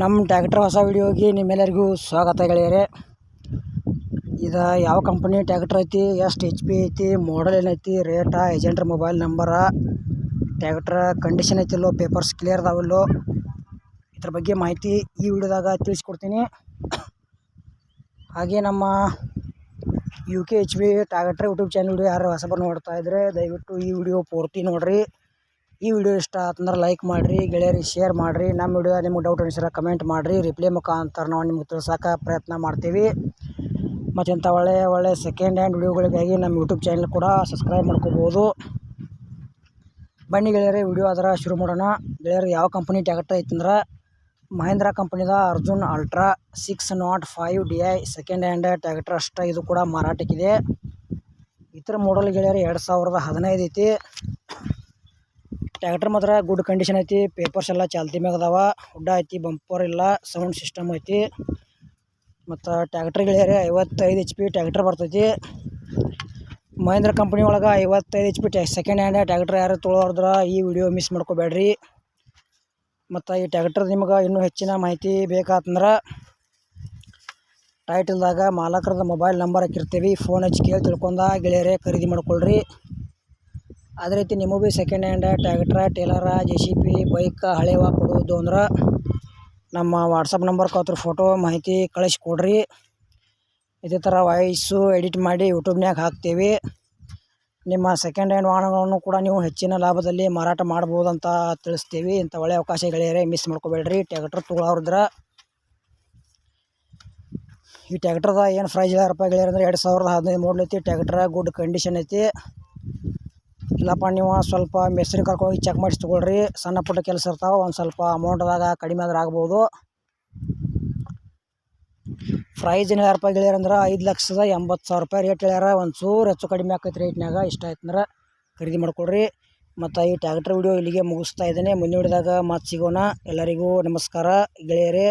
ನಮ್ಮ ಟ್ಯಾಕ್ಟರ್ ಹೊಸ ವಿಡಿಯೋಗೆ ನಿಮ್ಮೆಲ್ಲರಿಗೂ ಸ್ವಾಗತ ಗೆಳೆಯರೆ. ಇದು ಯಾವ ಕಂಪನಿ ಟ್ಯಾಕ್ಟರ್ ಐತಿ, ಎಷ್ಟು HP ಐತಿ, ಮಾಡಲ್ ಏನೈತಿ, ರೇಟ, ಏಜೆಂಟ್ರ ಮೊಬೈಲ್ ನಂಬರ, ಟ್ಯಾಕ್ಟರ್ ಕಂಡೀಷನ್ ಐತಿಲ್ಲೋ, ಪೇಪರ್ಸ್ ಕ್ಲಿಯರ್ ಅದಾವಿಲ್ಲೋ, ಇದ್ರ ಬಗ್ಗೆ ಮಾಹಿತಿ ಈ ವಿಡಿಯೋದಾಗ ತಿಳಿಸ್ಕೊಡ್ತೀನಿ. ಹಾಗೆ ನಮ್ಮ UKHB tractor YouTube channel video ಯಾರು ಹೊಸಬರು ನೋಡ್ತಾ ಇದ್ದರೆ ದಯವಿಟ್ಟು ಈ ವಿಡಿಯೋ ಪೂರ್ತಿ ನೋಡಿರಿ. ಈ ವಿಡಿಯೋ ಇಷ್ಟ ಆತಂದ್ರೆ ಲೈಕ್ ಮಾಡಿರಿ, ಗೆಳೆಯರಿಗೆ ಶೇರ್ ಮಾಡಿರಿ. ನಮ್ಮ ವಿಡಿಯೋ ನಿಮ್ಗೆ ಡೌಟ್ ಅನಿಸಿದ್ರೆ ಕಮೆಂಟ್ ಮಾಡಿರಿ, ರಿಪ್ಲೈ ಮುಖಾಂತರ ನಾವು ನಿಮ್ಗೆ ತಿಳಿಸೋಕೆ ಪ್ರಯತ್ನ ಮಾಡ್ತೀವಿ. ಮತ್ತು ಇಂಥ ಒಳ್ಳೆ ಸೆಕೆಂಡ್ ಹ್ಯಾಂಡ್ ವಿಡಿಯೋಗಳಿಗಾಗಿ ನಮ್ಮ ಯೂಟ್ಯೂಬ್ ಚಾನಲ್ ಕೂಡ ಸಬ್ಸ್ಕ್ರೈಬ್ ಮಾಡ್ಕೋಬೋದು. ಬನ್ನಿ ಗೆಳೆಯರೆ, ವಿಡಿಯೋ ಅದರ ಶುರು ಮಾಡೋಣ. ಗೆಳೆಯರು ಯಾವ ಕಂಪನಿ ಟ್ಯಾಕ್ಟರ್ ಐತಂದ್ರೆ ಮಹೇಂದ್ರ ಕಂಪನಿದ Arjun ultra 605 DI second hand tractor ಅಷ್ಟೇ. ಇದು ಕೂಡ ಮಾರಾಟಕ್ಕಿದೆ. ಇತರ ಮಾಡಲ್ ಗೆಳೆಯರು 2015 ಐತಿ. ಟ್ಯಾಕ್ಟರ್ ಮಾತ್ರ ಗುಡ್ ಕಂಡೀಷನ್ ಐತಿ. ಪೇಪರ್ಸ್ ಎಲ್ಲ ಚಾಲ್ತಿ ಮ್ಯಾಗ ಅದಾವ. ಹುಡ್ಡ ಐತಿ, ಬಂಪರ್ ಇಲ್ಲ, ಸೌಂಡ್ ಸಿಸ್ಟಮ್ ಐತಿ. ಮತ್ತು ಟ್ಯಾಕ್ಟರ್ ಗೆಳೆಯರೆ 55 HP ಟ್ಯಾಕ್ಟರ್ ಬರ್ತೈತಿ. ಮಹೇಂದ್ರ ಕಂಪ್ನಿ ಒಳಗೆ 55 HP ಸೆಕೆಂಡ್ ಹ್ಯಾಂಡ್ ಟ್ಯಾಕ್ಟರ್ ಯಾರು ತೊಗೊಳೋದ್ರ ಈ ವಿಡಿಯೋ ಮಿಸ್ ಮಾಡ್ಕೋಬೇಡ್ರಿ. ಮತ್ತು ಈ ಟ್ಯಾಕ್ಟರ್ ನಿಮ್ಗೆ ಇನ್ನೂ ಹೆಚ್ಚಿನ ಮಾಹಿತಿ ಬೇಕಾತಂದ್ರೆ ಟೈಟಲ್ದಾಗ ಮಾಲಕರದ ಮೊಬೈಲ್ ನಂಬರ್ ಹಾಕಿರ್ತೀವಿ. ಫೋನ್ ಹಚ್ಚಿ ಕೇಳಿ ತಿಳ್ಕೊಂಡ ಗೆಳೆಯರೆ ಖರೀದಿ ಮಾಡ್ಕೊಳ್ರಿ. ಅದೇ ರೀತಿ ನಿಮಗೂ ಭೀ second hand tractor, ಟೇಲರ, JCB, bike ಹಳೆವ ಕೊಡೋದು ಅಂದ್ರೆ ನಮ್ಮ ವಾಟ್ಸಪ್ ನಂಬರ್ಗೆ ಅದ್ರ ಫೋಟೋ ಮಾಹಿತಿ ಕಳಿಸ್ಕೊಡ್ರಿ. ಇದೇ ಥರ ವಾಯ್ಸು ಎಡಿಟ್ ಮಾಡಿ ಯೂಟ್ಯೂಬ್ನಾಗ ಹಾಕ್ತೀವಿ. ನಿಮ್ಮ ಸೆಕೆಂಡ್ ಹ್ಯಾಂಡ್ ವಾಹನಗಳನ್ನು ಕೂಡ ನೀವು ಹೆಚ್ಚಿನ ಲಾಭದಲ್ಲಿ ಮಾರಾಟ ಮಾಡ್ಬೋದು ಅಂತ ತಿಳಿಸ್ತೀವಿ. ಇಂಥ ಒಳ್ಳೆಯ ಅವಕಾಶ ಗೆಳೆಯರೆ ಮಿಸ್ ಮಾಡ್ಕೋಬೇಡ್ರಿ. ಟ್ಯಾಕ್ಟರ್ ತೊಗೊಳೋರಿದ್ರೆ ಈ ಟ್ಯಾಕ್ಟರ್ದ ಏನು ಪ್ರೈಸ್ ₹1000 ಗೆಳೆಯರೆ ಅಂದರೆ 2015 ಮಾಡಲ್ ಐತಿ. ಟ್ಯಾಕ್ಟರ್ ಗುಡ್ ಕಂಡೀಷನ್ ಐತಿ. ಇಲ್ಲಪ್ಪ ನೀವು ಸ್ವಲ್ಪ ಮೆಸ್ರಿ ಕರ್ಕೋಗಿ ಚೆಕ್ ಮಾಡಿಸಿ ತೊಗೊಳ್ರಿ. ಸಣ್ಣ ಪುಟ್ಟ ಕೆಲಸ ಇರ್ತಾವೆ, ಒಂದು ಸ್ವಲ್ಪ ಅಮೌಂಟ್ದಾಗ ಕಡಿಮೆ ಆದ್ರೆ ಆಗ್ಬೋದು. ಪ್ರೈಸ್ ಏನು ₹1000 ಗೆಳೆಯರೆ ಅಂದ್ರೆ 5,80,000 ರೇಟ್ ಹೇಳ್ಯಾರ. ಒಂದು ಚೂರು ಹೆಚ್ಚು ಕಡಿಮೆ ಆಕೈತೆ ರೇಟ್ನಾಗ. ಇಷ್ಟ ಆಯ್ತಂದ್ರೆ ಖರೀದಿ ಮಾಡ್ಕೊಳ್ರಿ. ಮತ್ತು ಈ ಟ್ಯಾಕ್ಟರ್ ವಿಡಿಯೋ ಇಲ್ಲಿಗೆ ಮುಗಿಸ್ತಾ ಇದ್ದೇನೆ. ಮುಂದಿನ ವಿಡಿಯೋದಾಗ ಮತ್ತೆ ಸಿಗೋಣ. ಎಲ್ಲರಿಗೂ ನಮಸ್ಕಾರ ಗೆಳೆಯರೆ.